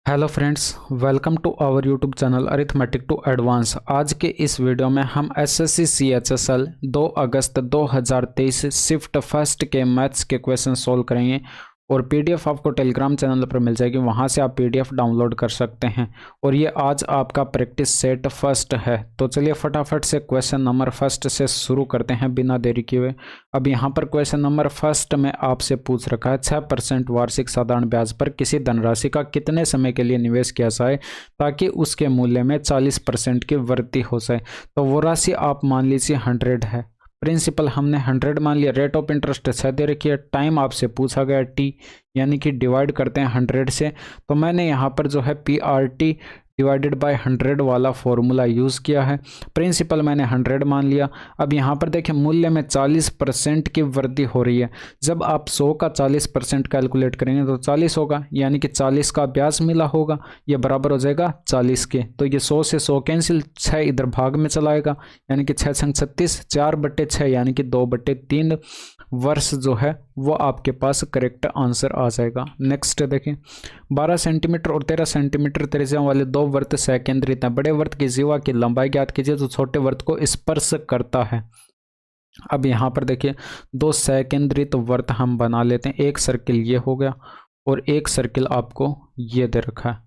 Hello friends, welcome to our YouTube channel arithmetic to advance. आज के इस video में हम एसएससी सीएचएसएल 2 अगस्त 2023 शिफ्ट फर्स्ट के मैथ्स के क्वेश्चन सॉल्व करेंगे और पीडीएफ आपको टेलीग्राम चैनल पर मिल जाएगी, वहां से आप पीडीएफ डाउनलोड कर सकते हैं। और ये आज आपका प्रैक्टिस सेट फर्स्ट है। तो चलिए फटाफट से क्वेश्चन नंबर फर्स्ट से शुरू करते हैं बिना देरी किए हुए। अब यहाँ पर क्वेश्चन नंबर फर्स्ट में आपसे पूछ रखा है 6% वार्षिक साधारण ब्याज पर किसी धनराशि का कितने समय के लिए निवेश किया जाए ताकि उसके मूल्य में 40% की वृद्धि हो जाए। तो वो राशि आप मान लीजिए 100 है। प्रिंसिपल हमने 100 मान लिया। रेट ऑफ इंटरेस्ट 6 दे रखी है। टाइम आपसे पूछा गया टी, यानी कि डिवाइड करते हैं 100 से। तो मैंने यहाँ पर जो है PRT डिवाइडेड बाय 100 वाला फॉर्मूला यूज़ किया है। प्रिंसिपल मैंने 100 मान लिया। अब यहाँ पर देखें मूल्य में 40% की वृद्धि हो रही है। जब आप 100 का 40% कैलकुलेट करेंगे तो 40 होगा, यानी कि 40 का ब्याज मिला होगा, ये बराबर हो जाएगा 40 के। तो ये 100 से 100 कैंसिल, 6 इधर भाग में चला आएगा, यानी कि 6 संग 36, 4/6 यानी कि 2/3 वर्ष जो है वो आपके पास करेक्ट आंसर आ जाएगा। नेक्स्ट देखें, 12 सेंटीमीटर और 13 सेंटीमीटर त्रिज्या वाले दो वृत्त सकेंद्रित हैं। बड़े वृत्त की जीवा की लंबाई ज्ञात कीजिए जो छोटे वृत्त को स्पर्श करता है। अब यहाँ पर देखिए दो सकेंद्रित वृत्त हम बना लेते हैं। एक सर्किल ये हो गया और एक सर्किल आपको ये दे रखा है।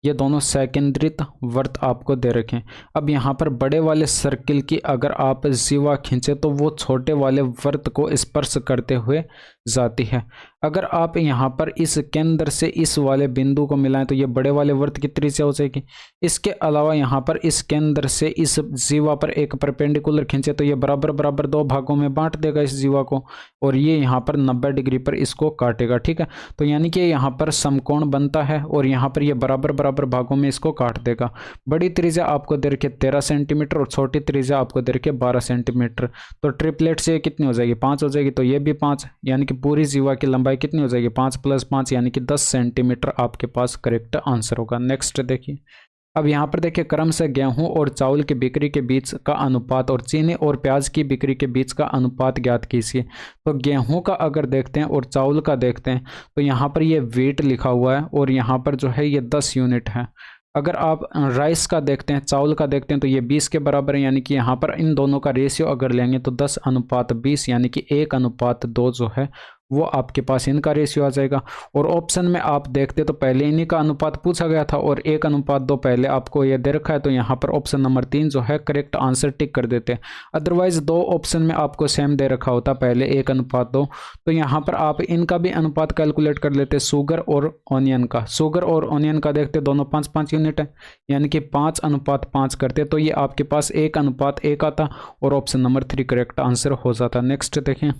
ये दोनों सकेंद्रित वृत्त आपको दे रखे हैं। अब यहाँ पर बड़े वाले सर्किल की अगर आप जीवा खींचे तो वो छोटे वाले वृत्त को स्पर्श करते हुए जाती है। अगर आप यहाँ पर इस केंद्र से इस वाले बिंदु को मिलाएं तो ये बड़े वाले वृत्त की त्रिज्या हो जाएगी। इसके अलावा यहाँ पर इस केंद्र से इस जीवा पर एक परपेंडिकुलर खींचे तो ये बराबर बराबर दो भागों में बांट देगा इस जीवा को, और ये यहाँ पर 90 डिग्री पर इसको काटेगा। ठीक है, तो यानी कि यहाँ पर समकोण बनता है और यहाँ पर ये बराबर बराबर भागों में इसको काट देगा। बड़ी त्रिज्या आपको दे रखी 13 सेंटीमीटर और छोटी त्रिज्या आपको दे रखी 12 सेंटीमीटर। तो ट्रिपलेट से कितनी हो जाएगी? 5 हो जाएगी। तो ये भी 5, यानी कि पूरी जीवा की लंबाई कितनी हो जाएगी? 5 + 5 यानी कि 10 सेंटीमीटर आपके पास करेक्ट आंसर होगा। नेक्स्ट देखिए, अब यहाँ पर देखिए क्रम से गेहूं और चावल की बिक्री के बीच का अनुपात और चीनी और प्याज की बिक्री के बीच का अनुपात ज्ञात कीजिए। तो गेहूं का अगर देखते हैं और चावल का देखते हैं तो यहाँ पर ये वेट लिखा हुआ है और यहाँ पर जो है ये 10 यूनिट है। अगर आप राइस का देखते हैं, चावल का देखते हैं तो ये 20 के बराबर है, यानी कि यहाँ पर इन दोनों का रेशियो अगर लेंगे तो 10:20 यानी कि 1:2 जो है वो आपके पास इनका रेशियो आ जाएगा। और ऑप्शन में आप देखते तो पहले इन्हीं का अनुपात पूछा गया था और 1:2 पहले आपको ये दे रखा है, तो यहाँ पर ऑप्शन नंबर 3 जो है करेक्ट आंसर टिक कर देते हैं। अदरवाइज दो ऑप्शन में आपको सेम दे रखा होता पहले 1:2, तो यहाँ पर आप इनका भी अनुपात कैलकुलेट कर लेते शुगर और ऑनियन का। शुगर और ऑनियन का देखते दोनों 5-5 यूनिट है, यानी कि 5:5 करते तो ये आपके पास 1:1 आता और ऑप्शन नंबर 3 करेक्ट आंसर हो जाता। नेक्स्ट देखें,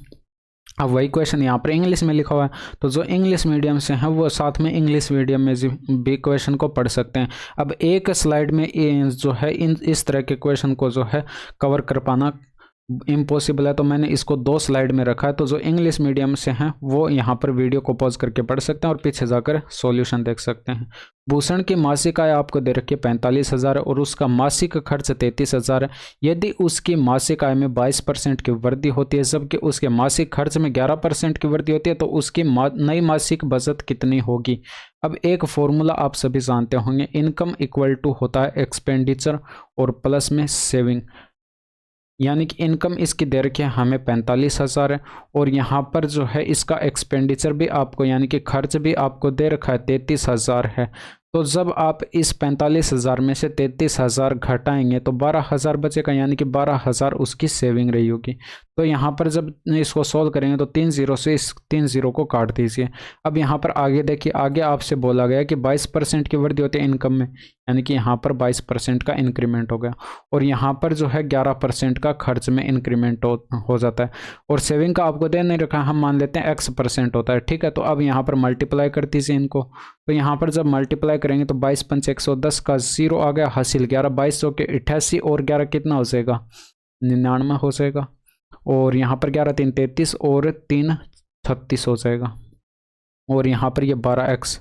अब वही क्वेश्चन यहाँ पर इंग्लिश में लिखा हुआ है, तो जो इंग्लिश मीडियम से हैं वो साथ में इंग्लिश मीडियम में भी क्वेश्चन को पढ़ सकते हैं। अब एक स्लाइड में जो है इस तरह के क्वेश्चन को जो है कवर कर पाना इम्पॉसिबल है, तो मैंने इसको 2 स्लाइड में रखा है। तो जो इंग्लिश मीडियम से हैं वो यहाँ पर वीडियो को पॉज करके पढ़ सकते हैं और पीछे जाकर सॉल्यूशन देख सकते हैं। भूषण की मासिक आय आपको दे रखी है 45,000 और उसका मासिक खर्च 33,000 है। यदि उसकी मासिक आय में 22% की वृद्धि होती है जबकि उसके मासिक खर्च में 11% की वृद्धि होती है, तो उसकी नई मासिक बचत कितनी होगी? अब एक फॉर्मूला आप सभी जानते होंगे, इनकम इक्वल टू होता है एक्सपेंडिचर और प्लस में सेविंग। यानी कि इनकम इसकी दे रखी है हमें 45,000 है और यहाँ पर जो है इसका एक्सपेंडिचर भी आपको यानी कि खर्च भी आपको दे रखा है 33,000 है। तो जब आप इस 45,000 में से 33,000 घटाएंगे तो 12,000 बचेगा, यानी कि 12,000 उसकी सेविंग रही होगी। तो यहाँ पर जब इसको सॉल्व करेंगे तो 3 0 से इस 3 0 को काट दीजिए। अब यहाँ पर आगे देखिए, आगे आपसे बोला गया कि 22% की वृद्धि होती है इनकम में, यानी कि यहाँ पर 22% का इंक्रीमेंट हो गया और यहाँ पर जो है 11% का खर्च में इंक्रीमेंट हो जाता है। और सेविंग का आपको दे नहीं रखा, हम मान लेते हैं X% होता है। ठीक है, तो अब यहाँ पर मल्टीप्लाई कर दीजिए इनको। तो यहाँ पर जब मल्टीप्लाई करेंगे तो 22×5 110 का 0 आ गया हासिल, 11 22 के 88 और 11 कितना हो जाएगा? 99 हो जाएगा। और यहाँ पर 11 3 33 और 3 36 हो जाएगा और यहाँ पर ये 12x।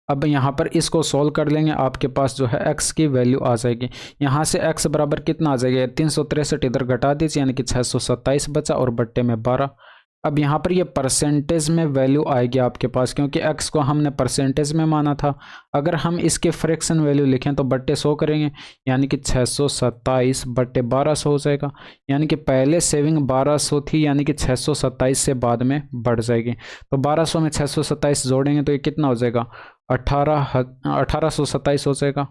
अब यहाँ पर इसको सॉल्व कर लेंगे, आपके पास जो है x की वैल्यू आ जाएगी। यहाँ से x बराबर कितना आ जाएगा? 363 इधर घटा दीजिए, यानी कि 627 बचा और बट्टे में 12। अब यहाँ पर ये परसेंटेज में वैल्यू आएगी आपके पास, क्योंकि x को हमने परसेंटेज में माना था। अगर हम इसके फ्रैक्शन वैल्यू लिखें तो बट्टे 100 करेंगे, यानी कि 627 बट्टे 1200 हो जाएगा। यानी कि पहले सेविंग 1200 थी, यानी कि 627 से बाद में बढ़ जाएगी। तो 1200 में 627 जोड़ेंगे तो ये कितना हो जाएगा, 1827 हो जाएगा।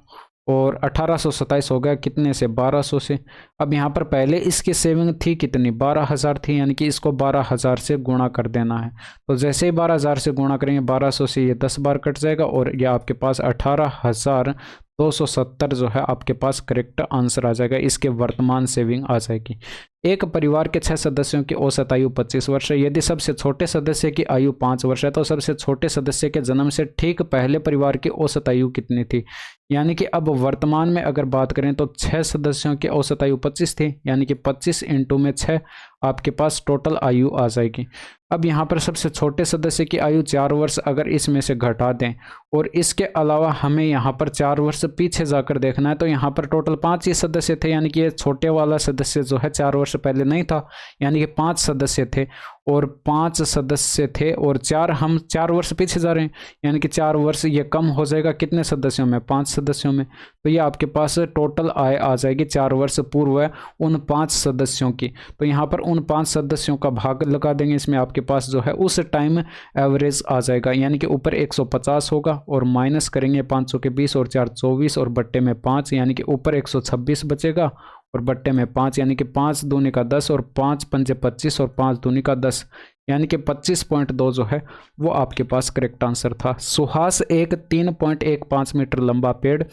और 1827 हो गया कितने से, 1200 से। अब यहाँ पर पहले इसकी सेविंग थी कितनी, 12,000 थी, यानी कि इसको 12,000 से गुणा कर देना है। तो जैसे ही 12,000 से गुणा करेंगे 1200 से ये 10 बार कट जाएगा और ये आपके पास 18,270 जो है आपके पास करेक्ट आंसर आ जाएगा। इसके वर्तमान सेविंग आ जाएगी। एक परिवार के 6 सदस्यों की औसत आयु 25 वर्ष है। यदि सबसे छोटे सदस्य की आयु 5 वर्ष है तो सबसे छोटे सदस्य के जन्म से ठीक पहले परिवार की औसत आयु कितनी थी। यानी कि अब वर्तमान में अगर बात करें तो 6 सदस्यों की औसत आयु 25 थी, यानी कि 25 इंटू में 6 आपके पास टोटल आयु आ जाएगी। अब यहाँ पर सबसे छोटे सदस्य की आयु 4 वर्ष अगर इसमें से घटा दें और इसके अलावा हमें यहाँ पर 4 वर्ष पीछे जाकर देखना है, तो यहाँ पर टोटल 5 ही सदस्य थे, यानी कि ये छोटे वाला सदस्य जो है 4 वर्ष पहले नहीं था, यानी कि 5 सदस्य थे और 5 सदस्य थे और हम 4 वर्ष पीछे जा रहे हैं, यानी कि 4 वर्ष ये कम हो जाएगा कितने सदस्यों में, 5 सदस्यों में। तो ये आपके पास टोटल आय आ जाएगी 4 वर्ष पूर्व उन 5 सदस्यों की। तो यहाँ पर उन 5 सदस्यों का भाग लगा देंगे, इसमें आपके पास जो है उस टाइम एवरेज आ जाएगा, यानी कि ऊपर 150 होगा और माइनस करेंगे 500 के 20 और 4 24 और बट्टे में 5, यानी कि ऊपर 126 बचेगा और बट्टे में 5, यानी कि 5 दूनी का 10 और 5 पंजे 25 और 5 दूनी का 10, यानी कि 25.2 जो है वो आपके पास करेक्ट आंसर था। सुहास एक 3.15 मीटर लंबा पेड़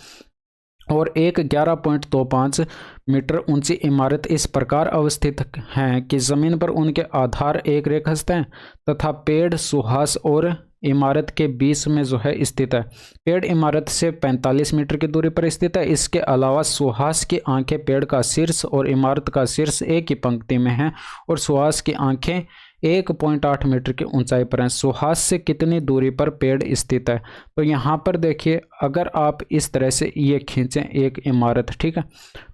और एक 11.25 मीटर ऊंची इमारत इस प्रकार अवस्थित हैं कि जमीन पर उनके आधार एक रेखास्थ हैं तथा पेड़ सुहास और इमारत के बीच में जो है स्थित है। पेड़ इमारत से 45 मीटर की दूरी पर स्थित है। इसके अलावा सुहास की आंखें पेड़ का शीर्ष और इमारत का शीर्ष एक ही पंक्ति में हैं और सुहास की आंखें 1.8 मीटर की ऊंचाई पर हैं। सुहास से कितनी दूरी पर पेड़ स्थित है, तो यहाँ पर देखिए अगर आप इस तरह से ये खींचें एक इमारत, ठीक है,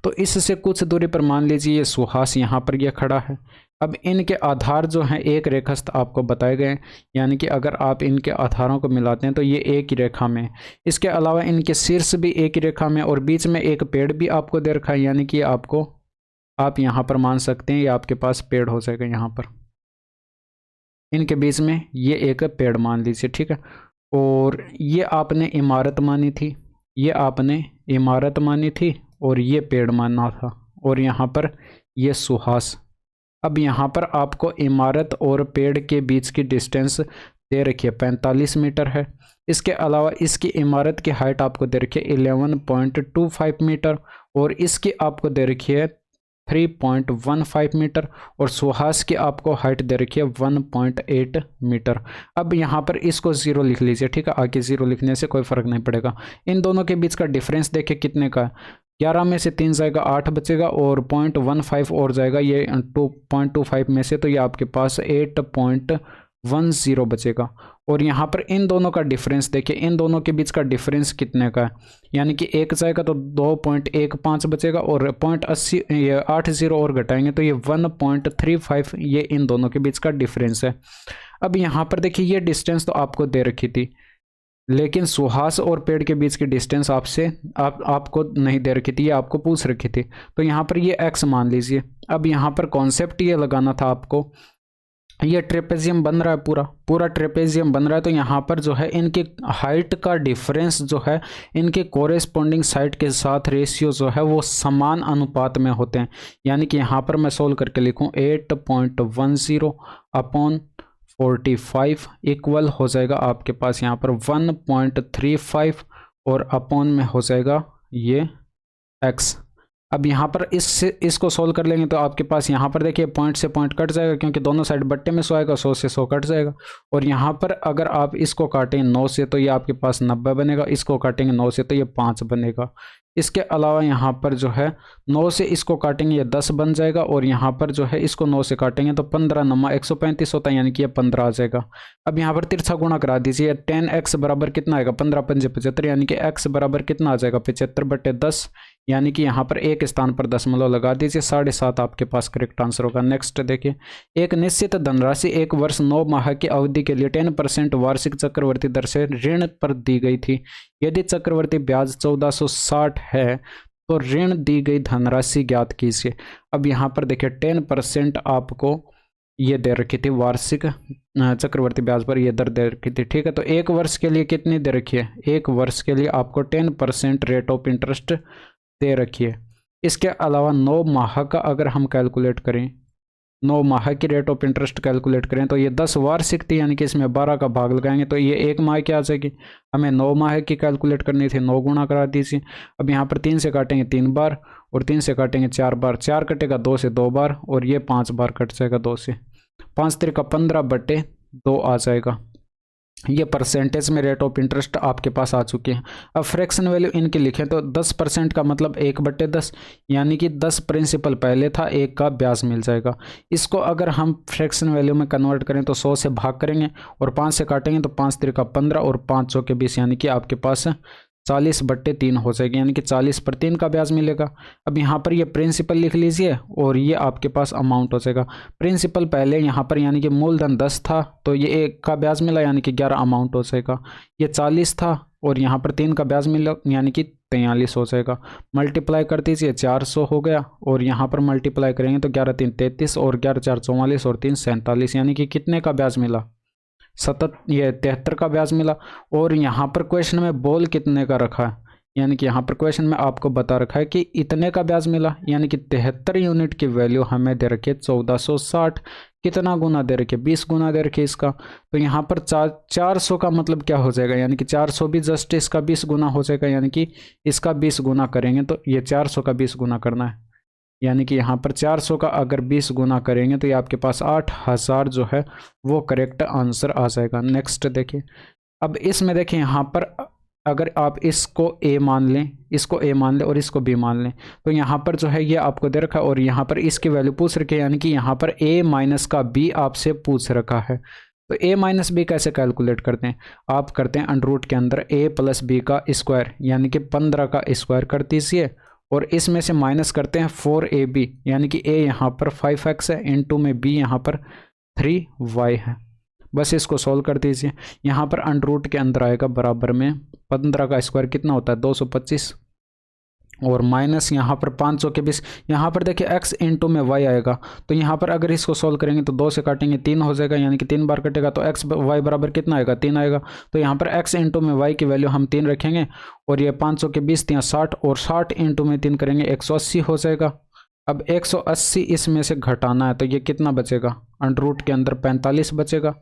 तो इससे कुछ दूरी पर मान लीजिए ये सुहास यहाँ पर ये खड़ा है। अब इनके आधार जो हैं एक रेखास्थ आपको बताए गए, यानी कि अगर आप इनके आधारों को मिलाते हैं तो ये एक ही रेखा में। इसके अलावा इनके शीर्ष भी एक ही रेखा में और बीच में एक पेड़ भी आपको दे रखा है, यानी कि आप यहाँ पर मान सकते हैं ये आपके पास पेड़ हो जाएगा। यहाँ पर इनके बीच में ये एक पेड़ मान लीजिए, ठीक है, और ये आपने इमारत मानी थी, ये आपने इमारत मानी थी और ये पेड़ माना था और यहाँ पर ये सुहास। अब यहाँ पर आपको इमारत और पेड़ के बीच की डिस्टेंस दे रखी है 45 मीटर है। इसके अलावा इसकी इमारत की हाइट आपको दे रखी है 11.25 मीटर और इसकी आपको दे रखी है 3.15 मीटर और सुहास की आपको हाइट दे रखी है 1.8 मीटर। अब यहाँ पर इसको 0 लिख लीजिए, ठीक है, आगे 0 लिखने से कोई फ़र्क नहीं पड़ेगा। इन दोनों के बीच का डिफरेंस देखिए कितने का है, 11 में से 3 जाएगा 8 बचेगा और 0.15 और जाएगा ये 2.25 में से, तो ये आपके पास 8.10 बचेगा। और यहाँ पर इन दोनों का डिफरेंस देखिए, इन दोनों के बीच का डिफरेंस कितने का है, यानी कि 1 जाएगा तो 2.15 बचेगा और 0.80 और घटाएंगे तो ये 1.35, ये इन दोनों के बीच का डिफरेंस है। अब यहाँ पर देखिए ये डिस्टेंस तो आपको दे रखी थी, लेकिन सुहास और पेड़ के बीच की डिस्टेंस आपको नहीं दे रखी थी, ये आपको पूछ रखी थी। तो यहाँ पर ये x मान लीजिए। अब यहाँ पर कॉन्सेप्ट ये लगाना था आपको, ये ट्रेपेजियम बन रहा है, पूरा ट्रेपेजियम बन रहा है, तो यहाँ पर जो है इनकी हाइट का डिफरेंस जो है इनके कोरेस्पोंडिंग साइड के साथ रेशियो जो है वो समान अनुपात में होते हैं। यानी कि यहाँ पर मैं सोल्व करके लिखूँ 8.10 अपॉन 45 इक्वल हो जाएगा आपके पास यहाँ पर 1.35 और अपॉन में हो जाएगा ये x। अब यहाँ पर इसको सोल्व कर लेंगे तो आपके पास यहाँ पर देखिए पॉइंट से पॉइंट कट जाएगा, क्योंकि दोनों साइड बट्टे में 100 आएगा, 100 से 100 कट जाएगा। और यहाँ पर अगर आप इसको काटें 9 से तो ये आपके पास 90 बनेगा, इसको काटेंगे 9 से तो ये 5 बनेगा। इसके अलावा यहाँ पर जो है 9 से इसको काटेंगे ये 10 बन जाएगा, और यहाँ पर जो है इसको 9 से काटेंगे तो 15 नमा 135 होता है, यानी कि ये 15 आ जाएगा। अब यहाँ पर तिरछा गुणा करा दीजिए, 10x बराबर कितना आएगा 15 पंजे 75, यानी कि x बराबर कितना आ जाएगा 75/10, यानी कि यहाँ पर एक स्थान पर दशमलव लगा दीजिए, 7.5 आपके पास करेक्ट आंसर होगा। नेक्स्ट देखिए, एक निश्चित धनराशि 1 वर्ष 9 माह की अवधि के लिए 10% वार्षिक चक्रवर्ती दर से ऋण पर दी गई थी। यदि चक्रवर्ती ब्याज 1460 है तो ऋण दी गई धनराशि ज्ञात कीजिए। अब यहाँ पर देखिए 10% आपको ये दे रखी थी वार्षिक चक्रवर्ती ब्याज पर, ये दर दे रखी थी, ठीक है। तो 1 वर्ष के लिए कितनी दे रखी है, 1 वर्ष के लिए आपको 10% रेट ऑफ इंटरेस्ट दे रखी है। इसके अलावा 9 माह का अगर हम कैलकुलेट करें, 9 माह की रेट ऑफ इंटरेस्ट कैलकुलेट करें तो ये 10 वार्षिक थी, यानी कि इसमें 12 का भाग लगाएंगे तो ये 1 माह की आ जाएगी। हमें 9 माह की कैलकुलेट करनी थी, 9 गुणा करा दीजिए। अब यहाँ पर 3 से काटेंगे 3 बार, और 3 से काटेंगे 4 बार, 4 कटेगा 2 से 2 बार, और ये 5 बार कट जाएगा 2 से, 5 तिरका 15/2 आ जाएगा। ये परसेंटेज में रेट ऑफ इंटरेस्ट आपके पास आ चुके हैं। अब फ्रैक्शन वैल्यू इनकी लिखें तो 10% का मतलब 1/10, यानी कि 10 प्रिंसिपल पहले था, 1 का ब्याज मिल जाएगा। इसको अगर हम फ्रैक्शन वैल्यू में कन्वर्ट करें तो 100 से भाग करेंगे और 5 से काटेंगे तो 5 तिरका 15 और 5 चौके 20, यानी कि आपके पास 40/3 हो जाएगी, यानी कि 40/3 का ब्याज मिलेगा। अब यहाँ पर ये प्रिंसिपल लिख लीजिए और ये आपके पास अमाउंट हो जाएगा। प्रिंसिपल पहले यहाँ पर यानी कि मूलधन 10 था तो ये 1 का ब्याज मिला, यानी कि 11 अमाउंट हो जाएगा। ये 40 था और यहाँ पर 3 का ब्याज मिला, यानी कि 43 हो जाएगा। मल्टीप्लाई कर दीजिए, 400 हो गया, और यहाँ पर मल्टीप्लाई करेंगे तो 11 3 33 और 11 4 44 और 3 47, यानी कि कितने का ब्याज मिला, 73 का ब्याज मिला। और यहाँ पर क्वेश्चन में बोल कितने का रखा है, यानी कि यहाँ पर क्वेश्चन में आपको बता रखा है कि इतने का ब्याज मिला, यानी कि 73 यूनिट की वैल्यू हमें दे रखी है 1460। कितना गुना दे रखी है, 20 गुना दे रखी है इसका। तो यहाँ पर 400 का मतलब क्या हो जाएगा, यानी कि 400 भी जस्ट इसका 20 गुना हो जाएगा, यानी कि इसका 20 गुना करेंगे तो ये 400 का 20 गुना करना है, यानी कि यहाँ पर 400 का अगर 20 गुना करेंगे तो ये आपके पास 8000 जो है वो करेक्ट आंसर आ जाएगा। नेक्स्ट देखिए, अब इसमें देखिए यहाँ पर अगर आप इसको ए मान लें, इसको ए मान लें और इसको बी मान लें तो यहाँ पर जो है ये आपको दे रखा है और यहाँ पर इसकी वैल्यू पूछ रखी है, यानी कि यहाँ पर ए माइनस का बी आपसे पूछ रखा है। तो a माइनस बी कैसे कैलकुलेट करते हैं, आप करते हैं अंडर रूट के अंदर a प्लस बी का स्क्वायर, यानी कि 15 का स्क्वायर कर दीजिए, और इसमें से माइनस करते हैं 4ab, यानी कि a यहाँ पर 5x है, इनटू में b यहाँ पर 3y है। बस इसको सॉल्व कर दीजिए। यहाँ पर अंडर रूट के अंदर आएगा बराबर में 15 का स्क्वायर कितना होता है 225, और माइनस यहाँ पर 500 के 20, यहाँ पर देखिए x इंटू में y आएगा। तो यहाँ पर अगर इसको सॉल्व करेंगे तो 2 से काटेंगे 3 हो जाएगा, यानी कि 3 बार कटेगा तो x y बराबर कितना आएगा 3 आएगा। तो यहाँ पर x इंटू में y की वैल्यू हम 3 रखेंगे, और ये 500 के 20 यहाँ 60, और 60 इंटू में 3 करेंगे 180 हो जाएगा। अब 180 इसमें से घटाना है तो ये कितना बचेगा, अंडर रूट के अंदर 45 बचेगा।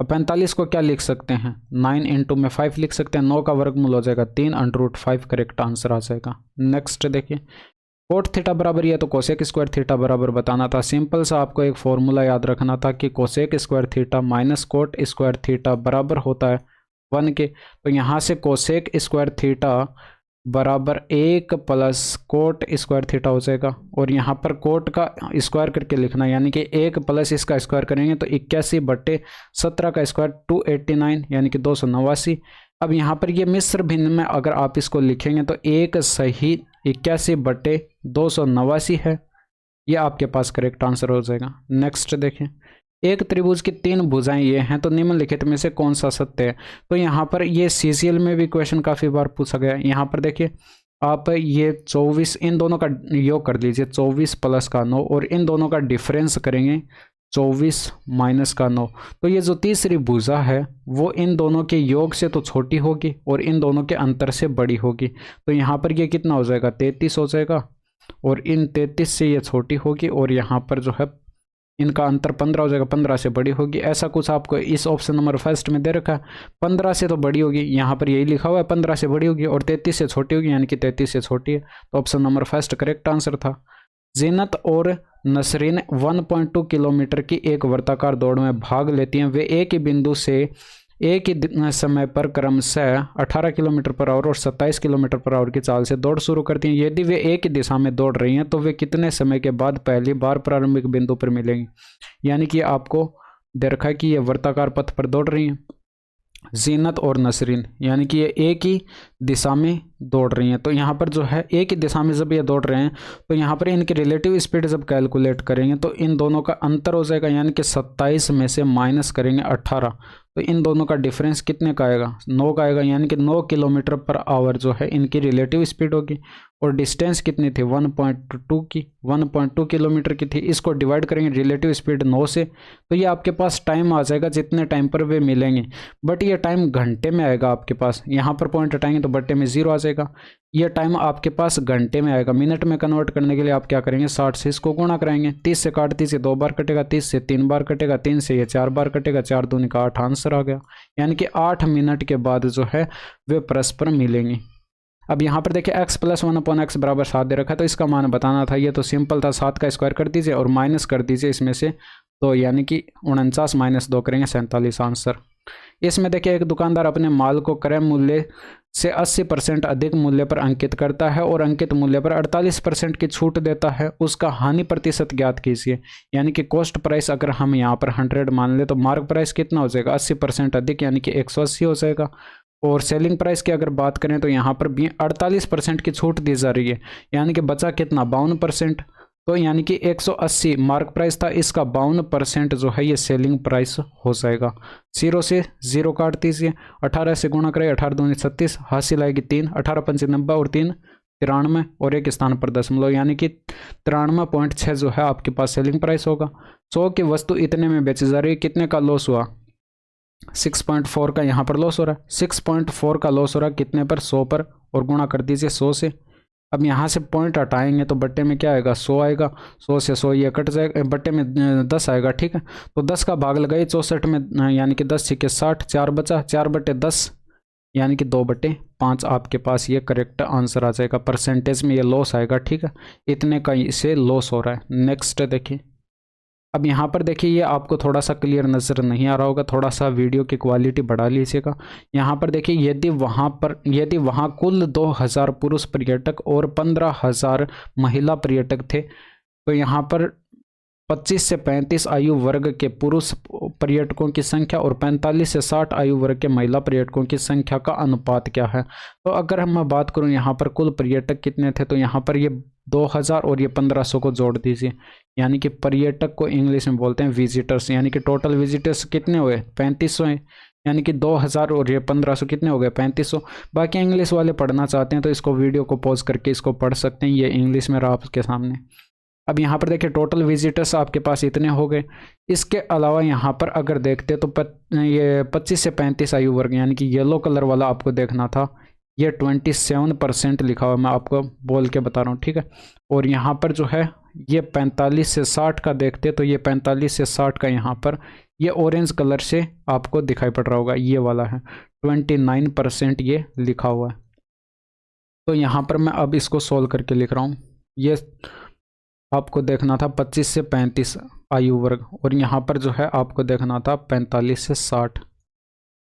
अब 45 को क्या लिख सकते हैं, 9 इंटू में 5 लिख सकते हैं, 9 का वर्गमूल हो जाएगा 3 अंडर रूट 5 करेक्ट आंसर आ जाएगा। नेक्स्ट देखिए, कोट थीटा बराबर ये तो कोसेक स्क्वायर थीटा बराबर बताना था। सिंपल सा आपको एक फॉर्मूला याद रखना था कि cosec square theta minus cot square theta बराबर होता है 1 के। तो यहाँ से कोसेक स्क्वायर थीटा बराबर 1 प्लस कोट स्क्वायर थीटा हो जाएगा, और यहाँ पर कोट का स्क्वायर करके लिखना, यानी कि 1 प्लस इसका स्क्वायर करेंगे तो 81/17 का स्क्वायर 289, यानी कि 289। अब यहाँ पर ये मिश्र भिन्न में अगर आप इसको लिखेंगे तो 1 सही 81/289 है, ये आपके पास करेक्ट आंसर हो जाएगा। नेक्स्ट देखें, एक त्रिभुज की 3 भुजाएं ये हैं तो निम्नलिखित में से कौन सा सत्य है। तो यहाँ पर ये CCL में भी क्वेश्चन काफ़ी बार पूछा गया है। यहाँ पर देखिए आप ये 24 इन दोनों का योग कर लीजिए, 24 प्लस का 9, और इन दोनों का डिफरेंस करेंगे 24 माइनस का 9। तो ये जो तीसरी भुजा है वो इन दोनों के योग से तो छोटी होगी और इन दोनों के अंतर से बड़ी होगी। तो यहाँ पर ये कितना हो जाएगा 33 हो जाएगा, और इन 33 से ये छोटी होगी, और यहाँ पर जो है इनका अंतर 15 हो जाएगा, 15 से बड़ी होगी। ऐसा कुछ आपको इस ऑप्शन नंबर फर्स्ट में दे रखा है, 15 से तो बड़ी होगी, यहाँ पर यही लिखा हुआ है 15 से बड़ी होगी, और 33 से छोटी होगी, यानी कि 33 से छोटी है। तो option number first correct answer था। जीनत और नसरीन 1.2 किलोमीटर की एक वर्ताकार दौड़ में भाग लेती हैं। वे एक ही बिंदु से एक ही समय पर क्रमशः 18 किलोमीटर पर आवर और 27 किलोमीटर पर आवर की चाल से दौड़ शुरू करती हैं। यदि वे एक ही दिशा में दौड़ रही हैं तो वे कितने समय के बाद पहली बार प्रारंभिक बिंदु पर मिलेंगी। यानी कि आपको दे रखा है कि ये वर्ताकार पथ पर दौड़ रही हैं, जीनत और नसरीन, यानी कि ये एक ही दिशा में दौड़ रही हैं। तो यहाँ पर जो है एक ही दिशा में जब ये दौड़ रहे हैं तो यहाँ पर इनकी रिलेटिव स्पीड जब कैलकुलेट करेंगे तो इन दोनों का अंतर हो जाएगा, यानी कि 27 में से माइनस करेंगे 18 तो इन दोनों का डिफरेंस कितने का आएगा, 9 का आएगा। यानी कि 9 किलोमीटर पर आवर जो है इनकी रिलेटिव स्पीड होगी। और डिस्टेंस कितनी थी, 1.2 किलोमीटर की थी। इसको डिवाइड करेंगे रिलेटिव स्पीड 9 से तो ये आपके पास टाइम आ जाएगा जितने टाइम पर वे मिलेंगे। बट ये टाइम घंटे में आएगा आपके पास, यहाँ पर पॉइंट हटाएंगे तो बट्टे में 0 आ जाएगा। ये टाइम आपके पास घंटे में आएगा। मिनट में कन्वर्ट करने के लिए आप क्या करेंगे, 60 से इसको गुणा कराएंगे। 30 से काट दीजिए, 2 बार कटेगा। 30 से 3 बार कटेगा, 3 से ये 4 बार कटेगा, 4 दूनी का 8 आंसर आ गया। यानी कि 8 मिनट के बाद जो है वे परस्पर मिलेंगे। अब यहाँ पर देखिए x + 1/x बराबर 7 दे रखा है तो इसका मान बताना था। ये तो सिंपल था, 7 का स्क्वायर कर दीजिए और माइनस कर दीजिए इसमें से तो यानी कि 49 - 2 करेंगे 47 आंसर। इसमें देखिए एक दुकानदार अपने माल को क्रय मूल्य से 80% अधिक मूल्य पर अंकित करता है और अंकित मूल्य पर 48% की छूट देता है। उसका हानि प्रतिशत ज्ञात कीजिए। यानी कि कॉस्ट प्राइस अगर हम यहाँ पर 100 मान ले तो मार्क प्राइस कितना हो जाएगा, 80% अधिक यानी कि 180 हो जाएगा। और सेलिंग प्राइस की अगर बात करें तो यहाँ पर भी 48% की छूट दी जा रही है, यानी कि बचा कितना, 52%। तो यानी कि 180 मार्क प्राइस था, इसका 52% जो है ये सेलिंग प्राइस हो जाएगा। 0 से 0 काट दीजिए, 18 से गुणा करें, 18 दूनी 36, हासिल आएगी 3, 18 पंचे 90 और 3 93 और एक स्थान पर दशमलव, यानी कि 93.6 जो है आपके पास सेलिंग प्राइस होगा। 100 की वस्तु इतने में बेची जा रही है, कितने का लॉस हुआ, 6.4 का यहाँ पर लॉस हो रहा है। 6.4 का लॉस हो रहा है कितने पर, 100 पर, और गुणा कर दीजिए 100 से। अब यहाँ से पॉइंट हटाएंगे तो बट्टे में क्या आएगा, 100 आएगा। 100 से 100 ये कट जाएगा, बट्टे में 10 आएगा, ठीक है। तो 10 का भाग लगाइए 64 में, यानी कि 10 × 60, 4 बचा, 4/10 यानी कि 2/5 आपके पास ये करेक्ट आंसर आ जाएगा। परसेंटेज में ये लॉस आएगा, ठीक है, इतने का इसे लॉस हो रहा है। नेक्स्ट देखिए, अब यहाँ पर देखिए ये आपको थोड़ा सा क्लियर नज़र नहीं आ रहा होगा, थोड़ा सा वीडियो की क्वालिटी बढ़ा लीजिएगा। यहाँ पर देखिए यदि वहाँ कुल 2000 पुरुष पर्यटक और 15,000 महिला पर्यटक थे तो यहाँ पर 25 से 35 आयु वर्ग के पुरुष पर्यटकों की संख्या और 45 से 60 आयु वर्ग के महिला पर्यटकों की संख्या का अनुपात क्या है। तो अगर हम बात करूं यहाँ पर कुल पर्यटक कितने थे तो यहाँ पर ये 2000 और ये 1500 को जोड़ दीजिए, यानी कि पर्यटक को इंग्लिश में बोलते हैं विजिटर्स, यानी कि टोटल विजिटर्स कितने हुए, 3500 हैं। यानी कि 2000 और ये 1500 कितने हो गए, 3500। बाकी इंग्लिश वाले पढ़ना चाहते हैं तो इसको वीडियो को पॉज करके इसको पढ़ सकते हैं, ये इंग्लिश में रहा आपके सामने। अब यहाँ पर देखिए टोटल विजिटर्स आपके पास इतने हो गए। इसके अलावा यहाँ पर अगर देखते तो ये 25 से 35 आयु वर्ग, यानी कि येलो कलर वाला आपको देखना था, ये 27% लिखा हुआ, मैं आपको बोल के बता रहा हूँ, ठीक है। और यहाँ पर जो है ये 45 से 60 का देखते तो ये 45 से 60 का यहाँ पर ये ऑरेंज कलर से आपको दिखाई पड़ रहा होगा, ये वाला है 29% ये लिखा हुआ है। तो यहाँ पर मैं अब इसको सोल्व करके लिख रहा हूँ। ये आपको देखना था 25 से 35 आयु वर्ग और यहाँ पर जो है आपको देखना था 45 से 60।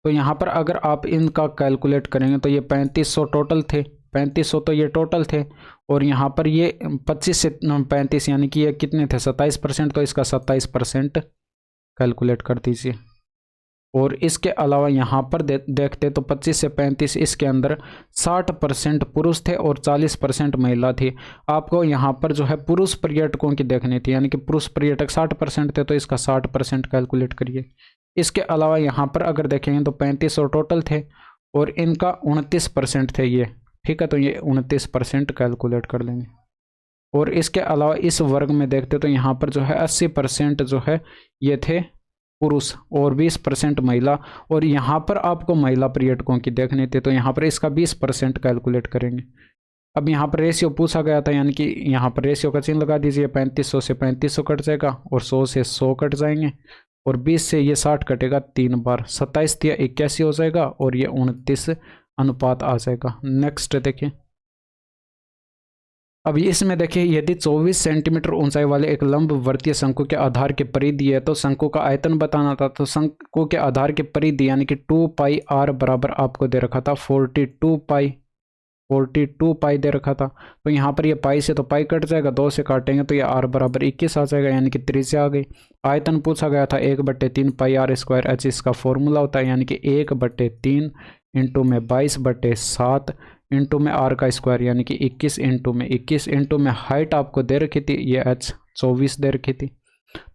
तो यहाँ पर अगर आप इनका कैलकुलेट करेंगे तो ये 3500 टोटल थे, 3500 तो ये टोटल थे, और यहाँ पर ये 25 से 35 यानी कि ये कितने थे, 27%, तो इसका 27% कैलकुलेट कर दीजिए। और इसके अलावा यहाँ पर देखते तो 25 से 35 इसके अंदर 60% पुरुष थे और 40% महिला थी। आपको यहाँ पर जो है पुरुष पर्यटकों की देखनी थी, यानी कि पुरुष पर्यटक 60% थे तो इसका 60% कैलकुलेट करिए। इसके अलावा यहाँ पर अगर देखेंगे तो 3500 टोटल थे और इनका 29% थे ये, ठीक है, तो ये 29% कैलकुलेट कर लेंगे। और इसके अलावा इस वर्ग में देखते तो यहाँ पर जो है 80% जो है ये थे पुरुष और 20% महिला, और यहाँ पर आपको महिला पर्यटकों की देखनी थी तो यहाँ पर इसका 20% कैलकुलेट करेंगे। अब यहाँ पर रेशियो पूछा गया था, यानी कि यहाँ पर रेशियो का चिन्ह लगा दीजिए। 3500 से 3500 कट जाएगा और 100 से 100 कट जाएंगे और 20 से ये 60 कटेगा 3 बार, 27 या 81 हो जाएगा और ये 29 अनुपात आ जाएगा। नेक्स्ट देखिए, अब इसमें देखिए, यदि 24 सेंटीमीटर ऊंचाई वाले एक लंबवर्तीय शंकु के आधार के परिधि है तो शंकु का आयतन बताना था। तो शंकु के आधार के परिधि यानी कि 2 पाई आर बराबर आपको दे रखा था 42 पाई दे रखा था। तो यहाँ पर ये पाई से तो पाई कट जाएगा, 2 से काटेंगे तो ये आर बराबर 21 आ जाएगा, यानी कि त्रिज्या आ गई। आयतन पूछा गया था 1/3 पाई आर स्क्वायर एच, इसका फॉर्मूला होता है यानी कि 1/3 इंटू में 22/7 इंटू में आर का स्क्वायर यानी कि 21 इंटू में हाइट आपको दे रखी थी ये एच 24 दे रखी थी।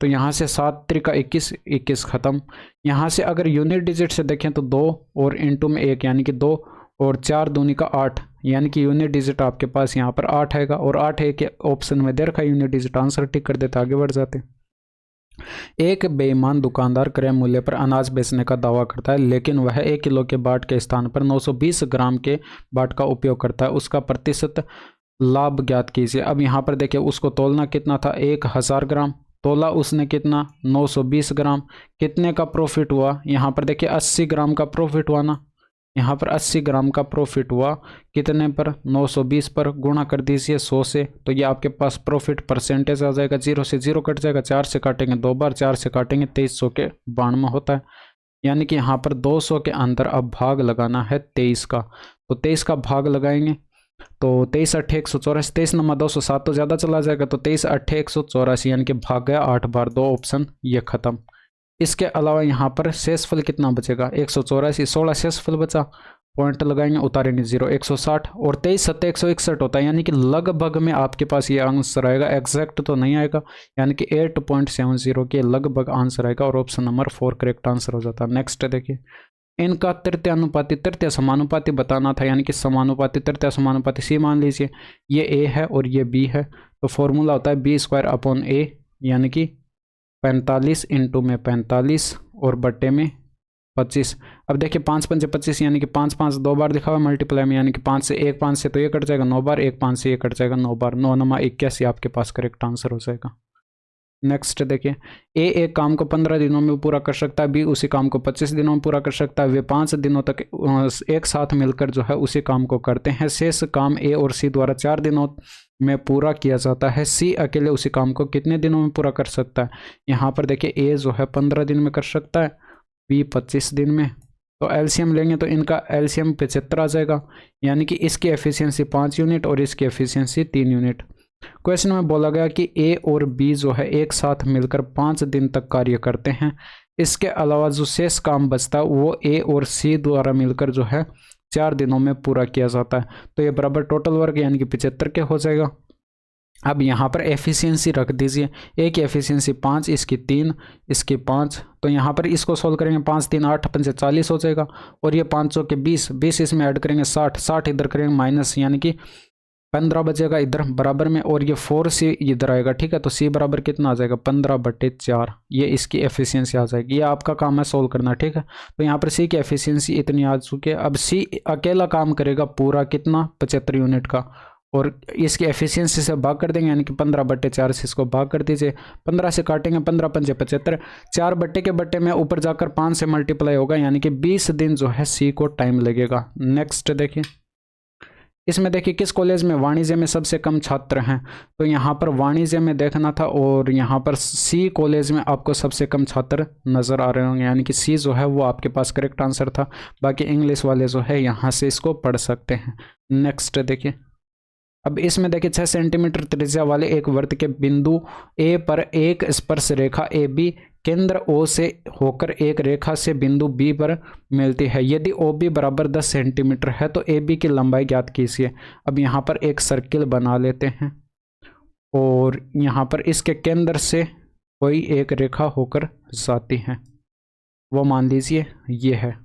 तो यहाँ से 7 त्रिका 21 खत्म। यहाँ से अगर यूनिट डिजिट से देखें तो 2 और इंटू में 1 यानी कि 2 और 4 दूनी का 8 यानी कि यूनिट डिजिट आपके पास यहाँ पर 8 आएगा। और 8 एक ऑप्शन में दे रखा है यूनिट डिजिट, आंसर टिक कर देते आगे बढ़ जाते। एक बेईमान दुकानदार क्रय मूल्य पर अनाज बेचने का दावा करता है, लेकिन वह 1 किलो के बाट के स्थान पर 920 ग्राम के बाट का उपयोग करता है। उसका प्रतिशत लाभ ज्ञात कीजिए। अब यहाँ पर देखिए, उसको तोलना कितना था 1000 ग्राम, तोला उसने कितना 920 ग्राम, कितने का प्रॉफिट हुआ यहाँ पर देखिए 80 ग्राम का प्रॉफिट हुआ ना, यहाँ पर 80 ग्राम का प्रॉफिट हुआ, कितने पर 920 पर, गुणा कर दीजिए 100 से, तो ये आपके पास प्रॉफिट परसेंटेज आ जाएगा। 0 से 0 कट जाएगा, 4 से काटेंगे 2 बार, 4 से काटेंगे 2300 के 92 होता है। यानी कि यहाँ पर 200 के अंदर अब भाग लगाना है 23 का, तो 23 का भाग लगाएंगे तो 23 8 184, 23 नंबर 207 तो ज़्यादा चला जाएगा, तो 23 8 184 यानी कि भाग गया 8 बार, 2 ऑप्शन ये खत्म। इसके अलावा यहाँ पर शेषफल कितना बचेगा 184, 16 शेषफल बचा, पॉइंट लगाएंगे, उतारेंगे 0, 160 और 23 7 161 होता है, यानी कि लगभग में आपके पास ये आंसर आएगा, एग्जैक्ट तो नहीं आएगा, यानी कि 8.70 के लगभग आंसर आएगा और ऑप्शन नंबर 4 करेक्ट आंसर हो जाता है। नेक्स्ट देखिए, इनका तृतीय समानुपाती बताना था, यानी कि समानुपाती तृतीय समानुपाती सी मान लीजिए, ये ए है और ये बी है, तो फॉर्मूला होता है B² A यानी कि 45 इंटू में 45 और बट्टे में 25। अब देखिए 5 5 25 यानी कि 5 5 2 बार लिखा हुआ मल्टीप्लाई में, यानी कि 5 से 1 5 से तो ये कट जाएगा 9 बार, 1 5 से ये कट जाएगा 9 बार, 9 9 81 आपके पास करेक्ट आंसर हो जाएगा। नेक्स्ट देखिए, ए एक काम को 15 दिनों में पूरा कर सकता है, बी उसी काम को 25 दिनों में पूरा कर सकता है, वे 5 दिनों तक एक साथ मिलकर जो है उसी काम को करते हैं। शेष काम ए और सी द्वारा 4 दिनों में पूरा किया जाता है, सी अकेले उसी काम को कितने दिनों में पूरा कर सकता है। यहाँ पर देखिए ए जो है 15 दिन में कर सकता है, बी 25 दिन में, तो एलसीएम लेंगे तो इनका एलसीएम 75 आ जाएगा, यानी कि इसकी एफिशिएंसी 5 यूनिट और इसकी एफिशिएंसी 3 यूनिट। क्वेश्चन में बोला गया कि ए और बी जो है एक साथ मिलकर 5 दिन तक कार्य करते हैं, इसके अलावा जो शेष काम बचता है वो ए और सी द्वारा मिलकर जो है 4 दिनों में पूरा किया जाता है, तो ये बराबर टोटल वर्क यानी कि 75 के हो जाएगा। अब यहाँ पर एफिशिएंसी रख दीजिए, ए की एफिशिएंसी 5, इसकी 3, इसकी 5, तो यहाँ पर इसको सोल्व करेंगे 5 3 8 5 40 हो जाएगा, और ये 500 के 20 20 इसमें ऐड करेंगे 60 60 इधर करेंगे माइनस, यानी कि 15 बचेगा इधर बराबर में, और ये 4 सी इधर आएगा, ठीक है, तो सी बराबर कितना आ जाएगा 15/4, ये इसकी एफिशिएंसी आ जाएगी। ये आपका काम है सोल्व करना, ठीक है। तो यहाँ पर सी की एफिशिएंसी इतनी आ चुकी है। अब सी अकेला काम करेगा पूरा कितना 75 यूनिट का, और इसकी एफिशिएंसी से भाग कर देंगे, यानी कि 15/4 से इसको भाग कर दीजिए, 15 से काटेंगे 15 5 75, 4 बट्टे के बट्टे में ऊपर जाकर 5 से मल्टीप्लाई होगा, यानी कि 20 दिन जो है सी को टाइम लगेगा। नेक्स्ट देखिए, इसमें देखिए किस कॉलेज में वाणिज्य में सबसे कम छात्र हैं, तो यहाँ पर वाणिज्य में देखना था, और यहाँ पर सी कॉलेज में आपको सबसे कम छात्र नज़र आ रहे होंगे, यानी कि सी जो है वो आपके पास करेक्ट आंसर था। बाकी इंग्लिश वाले जो है यहाँ से इसको पढ़ सकते हैं। नेक्स्ट देखिए, अब इसमें देखिए 6 सेंटीमीटर त्रिज्या वाले एक वृत्त के बिंदु ए पर एक स्पर्श रेखा ए बी केंद्र ओ से होकर एक रेखा से बिंदु बी पर मिलती है। यदि ओ बी बराबर 10 सेंटीमीटर है तो ए बी की लंबाई ज्ञात कीजिए। अब यहाँ पर एक सर्किल बना लेते हैं, और यहाँ पर इसके केंद्र से कोई एक रेखा होकर जाती है, वो मान लीजिए ये है।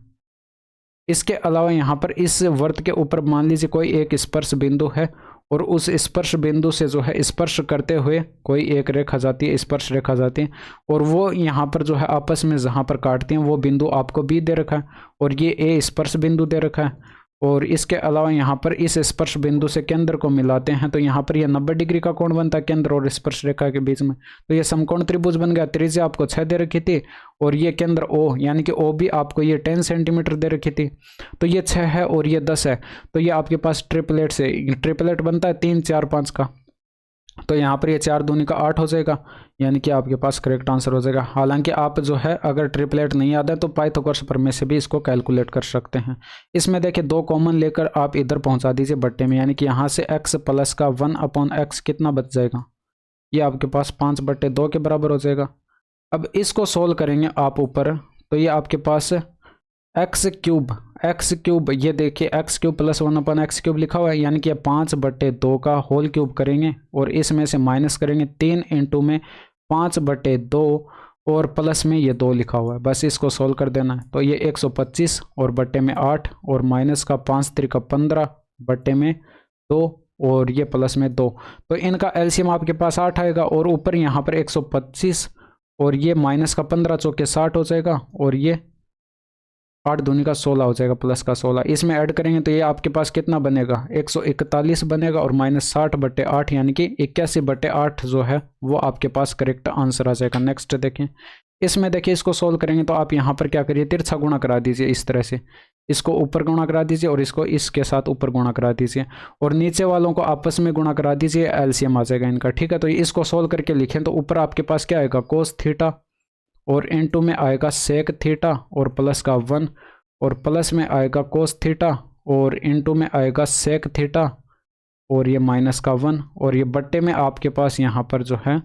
इसके अलावा यहाँ पर इस वृत्त के ऊपर मान लीजिए कोई एक स्पर्श बिंदु है, और उस स्पर्श बिंदु से जो है स्पर्श करते हुए कोई एक रेखा जाती है, स्पर्श रेखा जाती है, और वो यहाँ पर जो है आपस में जहाँ पर काटती हैं वो बिंदु आपको बी दे रखा है, और ये ए स्पर्श बिंदु दे रखा है, और इसके अलावा यहाँ पर इस स्पर्श बिंदु से केंद्र को मिलाते हैं तो यहाँ पर ये 90 डिग्री का कोण बनता है केंद्र और स्पर्श रेखा के बीच में। तो ये समकोण त्रिभुज बन गया। त्रिज्या आपको 6 दे रखी थी और ये केंद्र O यानी कि O भी आपको ये 10 सेंटीमीटर दे रखी थी। तो ये 6 है और ये 10 है। तो ये आपके पास ट्रिपलेट से ट्रिपलेट बनता है 3 4 5 का। तो यहाँ पर ये 4 दूनी का 8 हो जाएगा, यानी कि आपके पास करेक्ट आंसर हो जाएगा। हालांकि आप जो है अगर ट्रिपलेट नहीं याद है तो पाइथागोरस प्रमेय से भी इसको कैलकुलेट कर सकते हैं। इसमें देखिए 2 कॉमन लेकर आप इधर पहुंचा दीजिए बट्टे में, यानी कि यहाँ से x प्लस का 1/x कितना बच जाएगा, ये आपके पास 5/2 के बराबर हो जाएगा। अब इसको सोल्व करेंगे आप ऊपर, तो ये आपके पास एक्स क्यूब ये देखिए x cube plus 1/x cube लिखा हुआ है, यानी कि 5/2 का होल क्यूब करेंगे और इसमें से माइनस करेंगे 3 इंटू में 5/2 और प्लस में ये 2 लिखा हुआ है। बस इसको सोल्व कर देना है। तो ये 125 और बट्टे में 8 और माइनस का 5 3 15 बट्टे में 2 और ये प्लस में 2। तो इनका एलसीएम आपके पास 8 आएगा और ऊपर यहाँ पर 125 और ये माइनस का 15 चौके 60 हो जाएगा और ये 8 दूनी का 16 हो जाएगा प्लस का 16। इसमें ऐड करेंगे तो ये आपके पास कितना बनेगा 141 बनेगा और माइनस 60/8 यानी कि 81/8 जो है वो आपके पास करेक्ट आंसर आ जाएगा। नेक्स्ट देखें, इसमें देखिए इसको सोल्व करेंगे तो आप यहाँ पर क्या करिए तिरछा गुणा करा दीजिए। इस तरह से इसको ऊपर गुणा करा दीजिए और इसको इसके साथ ऊपर गुणा करा दीजिए और नीचे वालों को आपस में गुणा करा दीजिए, एलसीएम आ जाएगा इनका। ठीक है, तो इसको सोल्व करके लिखें तो ऊपर आपके पास क्या आएगा कोस थीटा और इनटू में आएगा सेक थीटा और प्लस का 1 और प्लस में आएगा कोस थीटा और इनटू में आएगा सेक थीटा और ये माइनस का 1 और ये बट्टे में आपके पास यहाँ पर जो है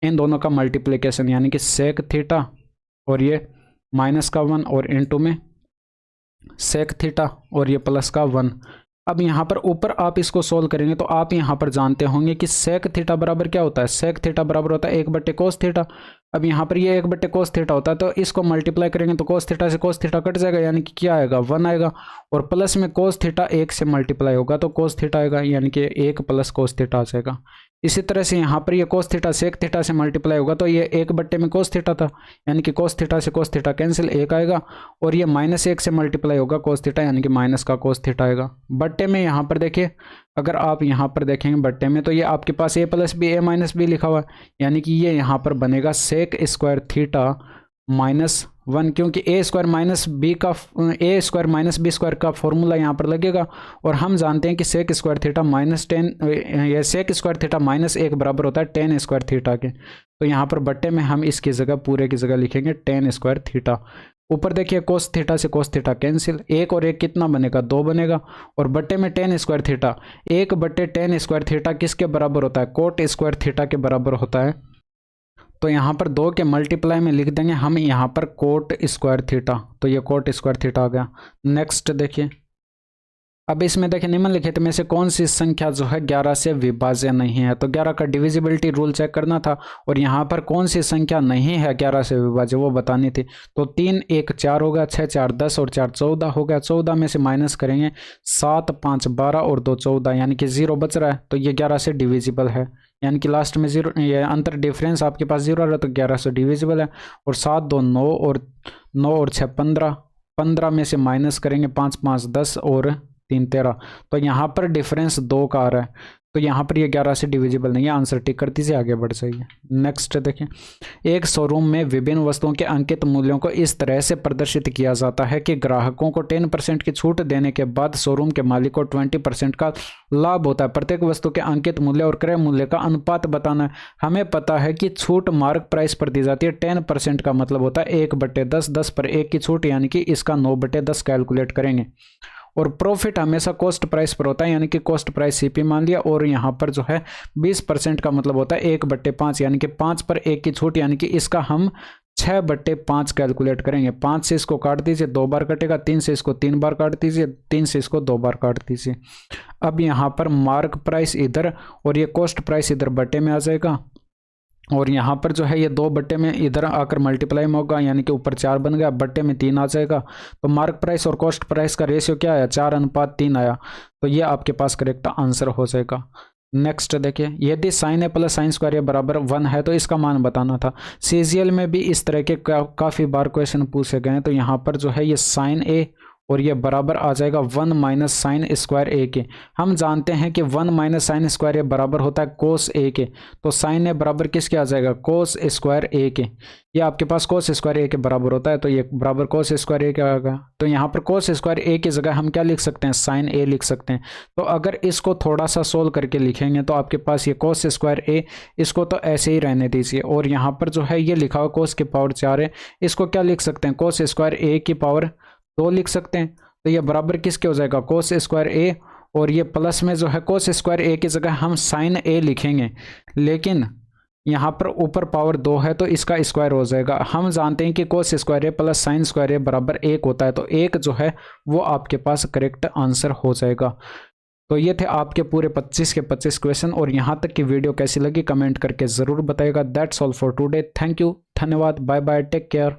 इन दोनों का मल्टीप्लिकेशन यानी कि सेक थीटा और ये माइनस का 1 और इनटू में सेक थीटा और ये प्लस का 1। अब यहाँ पर ऊपर आप इसको सोल्व करेंगे तो आप यहाँ पर जानते होंगे कि सेक थीटा बराबर क्या होता है, सेक थीटा बराबर होता है 1/कोस थीटा। अब यहाँ पर ये 1/कोस थीटा होता है तो इसको मल्टीप्लाई करेंगे तो कोस थीटा से कोस थीटा कट जाएगा, यानी कि क्या आएगा 1 आएगा और प्लस में कोस थीटा 1 से मल्टीप्लाई होगा तो कोस थीटा आएगा, यानी कि 1 प्लस कोस थीटा आ जाएगा। इसी तरह से यहाँ पर ये कोस थीटा सेक थीटा से मल्टीप्लाई होगा तो ये 1 में कोस थीटा था, यानी कि कोस थीटा से कोस थीटा कैंसिल 1 आएगा और ये -1 से मल्टीप्लाई होगा कोस थीटा, यानी कि माइनस का कोस थीटा आएगा। बट्टे में यहाँ पर देखिए अगर आप यहाँ पर देखेंगे बट्टे में तो ये आपके पास a + b a - b लिखा हुआ है, यानी कि ये यहाँ पर बनेगा सेक स्क्वायर थीटा -1, क्योंकि a² - b² का फॉर्मूला यहाँ पर लगेगा और हम जानते हैं कि sec square theta sec square theta -1 बराबर होता है tan स्क्वायर थीटा के। तो यहाँ पर बट्टे में हम इसकी जगह पूरे की जगह लिखेंगे tan स्क्वायर थीटा। ऊपर देखिए कोस थीटा से कोस थीटा कैंसिल, 1 और 1 कितना बनेगा 2 बनेगा और बट्टे में tan square theta 1/tan square theta किसके बराबर होता है कोट स्क्वायर थीटा के बराबर होता है। तो यहाँ पर 2 के मल्टीप्लाई में लिख देंगे हम यहाँ पर कोट स्क्वायर थीटा, तो ये कोट स्क्वायर थीटा आ गया। नेक्स्ट देखिए, अब इसमें देखिए निम्नलिखित में से कौन सी संख्या जो है 11 से विभाज्य नहीं है, तो 11 का डिविजिबिलिटी रूल चेक करना था और यहाँ पर कौन सी संख्या नहीं है 11 से विभाज्य वो बतानी थी। तो 3 1 4 हो गया, 6 4 10 और 4 14 हो गया। 14 में से माइनस करेंगे 7 5 12 और 2 14, यानी कि 0 बच रहा है तो ये 11 से डिविजिबल है, यानी कि लास्ट में 0 ये अंतर डिफरेंस आपके पास 0 आ रहा है तो 11 से डिविजिबल है। और 7 2 9 और 9 और 6 15, 15 में से माइनस करेंगे 5 5 10 और 3 13, तो यहाँ पर डिफरेंस 2 का आ रहा है तो यहाँ पर ये 11 से डिविजिबल नहीं है। आंसर टिक कर दीजिए, आगे बढ़ जाइए। नेक्स्ट देखें, एक शोरूम में विभिन्न वस्तुओं के अंकित मूल्यों को इस तरह से प्रदर्शित किया जाता है कि ग्राहकों को 10% की छूट देने के बाद शोरूम के मालिक को 20% का लाभ होता है। प्रत्येक वस्तु के अंकित मूल्य और क्रय मूल्य का अनुपात बताना है। हमें पता है कि छूट मार्क प्राइस पर दी जाती है, 10% का मतलब होता है 1/10, 10 पर 1 की छूट, यानी कि इसका 9/10 कैलकुलेट करेंगे। और प्रॉफिट हमेशा कॉस्ट प्राइस पर होता है, यानी कि कॉस्ट प्राइस सीपी मान लिया और यहाँ पर जो है 20% का मतलब होता है 1/5, यानी कि 5 पर 1 की छूट, यानी कि इसका हम 6/5 कैलकुलेट करेंगे। 5 से इसको काट दीजिए 2 बार कटेगा, 3 से इसको 3 बार काट दीजिए, 3 से इसको 2 बार काट दीजिए। अब यहाँ पर मार्क प्राइस इधर और ये कॉस्ट प्राइस इधर बटे में आ जाएगा और यहाँ पर जो है ये 2 बट्टे में इधर आकर मल्टीप्लाई में होगा, यानी कि ऊपर 4 बन गया, बट्टे में 3 आ जाएगा। तो मार्क प्राइस और कॉस्ट प्राइस का रेशियो क्या आया 4:3 आया, तो ये आपके पास करेक्ट आंसर हो जाएगा। नेक्स्ट देखिए, यदि sin a + sin² बराबर 1 है तो इसका मान बताना था। CGL में भी इस तरह के काफ़ी बार क्वेश्चन पूछे गए हैं। तो यहाँ पर जो है ये sin a और ये बराबर आ जाएगा 1 माइनस साइन स्क्वायर ए के। हम जानते हैं कि 1 माइनस साइन स्क्वायर ए बराबर होता है कोस ए के, तो साइन ए बराबर किसके आ जाएगा, कोस स्क्वायर ए के। ये आपके पास कोस स्क्वायर ए के बराबर होता है, तो ये बराबर कोस स्क्वायर ए के आएगा। तो यहाँ पर कोस स्क्वायर ए की जगह हम क्या लिख सकते हैं, साइन ए लिख सकते हैं। तो अगर इसको थोड़ा सा सोल्व करके लिखेंगे तो आपके पास ये कोस स्क्वायर ए, इसको तो ऐसे ही रहने दीजिए, और यहाँ पर जो है ये लिखा हुआ कोस की पावर 4 है, इसको क्या लिख सकते हैं, कोस स्क्वायर ए की पावर 2 लिख सकते हैं। तो ये बराबर किसके हो जाएगा, कोस स्क्वायर ए, और ये प्लस में जो है कोस स्क्वायर ए की जगह हम साइन ए लिखेंगे, लेकिन यहाँ पर ऊपर पावर 2 है तो इसका स्क्वायर हो जाएगा। हम जानते हैं कि कोस स्क्वायर ए प्लस साइन स्क्वायर ए बराबर 1 होता है, तो 1 जो है वो आपके पास करेक्ट आंसर हो जाएगा। तो ये थे आपके पूरे 25 के 25 क्वेश्चन, और यहाँ तक की वीडियो कैसी लगी कमेंट करके ज़रूर बताइएगा। That's all for today, thank you, धन्यवाद, बाय बाय, टेक केयर।